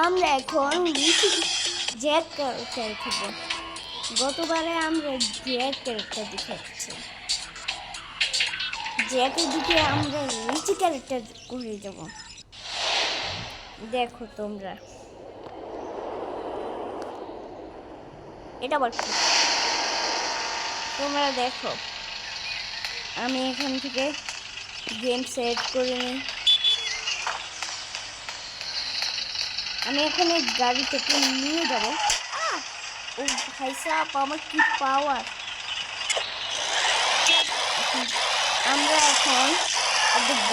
আমরা এখন Jack character খেলব। গতবারে আমরা জ্যাক ক্যারেক্টার দেখাচ্ছি, জ্যাকের দিকে আমরা রিচি ক্যারেক্টার করে যাব। দেখো তোমরা এটা বল, তোমরা দেখো আমি এখান থেকে গেম সেট করে নিই। আমি এখানে গাড়িটাকে নিয়ে যাব। ও ভাই সাহেব, আমার কি পাওয়ার! আমরা এখন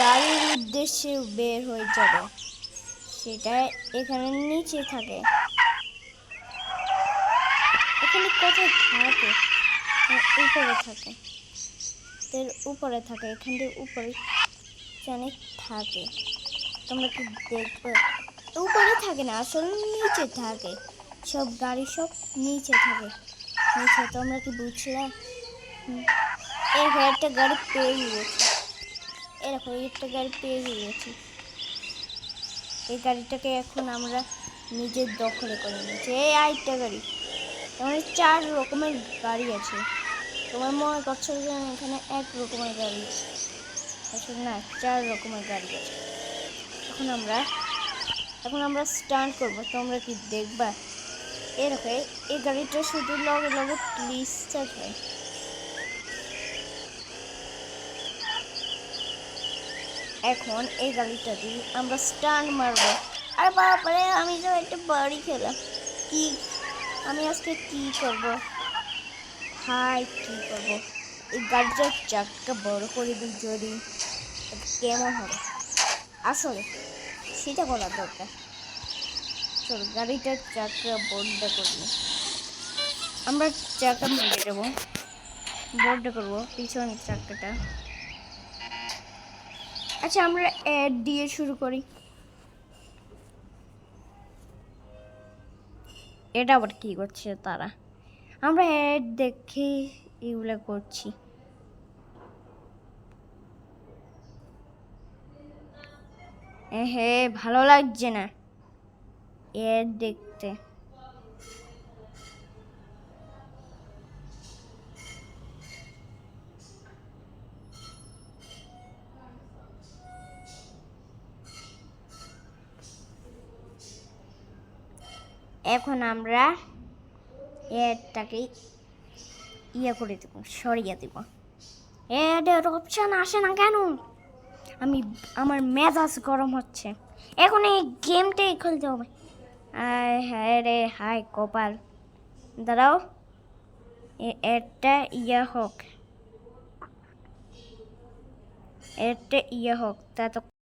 গাড়ির উদ্দেশ্যে বের হয়ে যাব। সেটা এখানে নিচে থাকে। এখানে কোথায় থাকে? উপরে থাকে, এর উপরে থাকে, এখানটার উপরে জানে থাকে। তোমরা কি দেখবে? উপরে থাকে না, আসলে নিচে থাকে। সব গাড়ি সব নিচে থাকে, নিচে। তোমরা কি বুঝলে? একটা গাড়ি পেয়ে গেছি, এরকম একটা গাড়ি পেয়ে গেছি। এই গাড়িটাকে এখন আমরা নিজের দখলে করে নিয়েছি। এই আরেকটা গাড়ি, মানে 4 রকমের গাড়ি আছে। তোমার মনে করছো যে এখানে 1 রকমের গাড়ি আছে, আসলে না, 4 রকমের গাড়ি আছে। এখন আমরা স্টান্ট করবো, তোমরা কি দেখবা? এরকম এই গাড়িটা শুধু লগে লগে প্লিজ থাকে। এখন এই গাড়িটা দিয়ে আমরা স্টান্ট মারবো। আরে বাবারে, আমি তো একটা বাড়ি খেলাম। কি আমি আজকে কি করব ভাই, কি করব? এই গাড়িটার চাকা বড় করে দিই যদি, কেমন হবে আসলে সেটা বলার দরকার। চলো গাড়িটার চাকা বড় করবো, আমরা চাকা মেরে দেবো, বড় করবো পিছনের চাকাটা। আচ্ছা, আমরা অ্যাড দিয়ে শুরু করি। এটা আবার কি করছে তারা? আমরা অ্যাড দেখে এগুলো করছি। হ্যাঁ, ভালো লাগছে না অ্যাড দেখতে। এখন আমরা অ্যাডটাকে করে দেবো, সরিয়ে দেবো। অ্যাডের অপশান আসে না কেন? আমার মেজাজ গরম হচ্ছে। এখন এই গেমটাই খেলতে হবে। হ্যাঁ রে, হাই কপাল, দাঁড়াও, এটা হোক, এটা হোক তা তো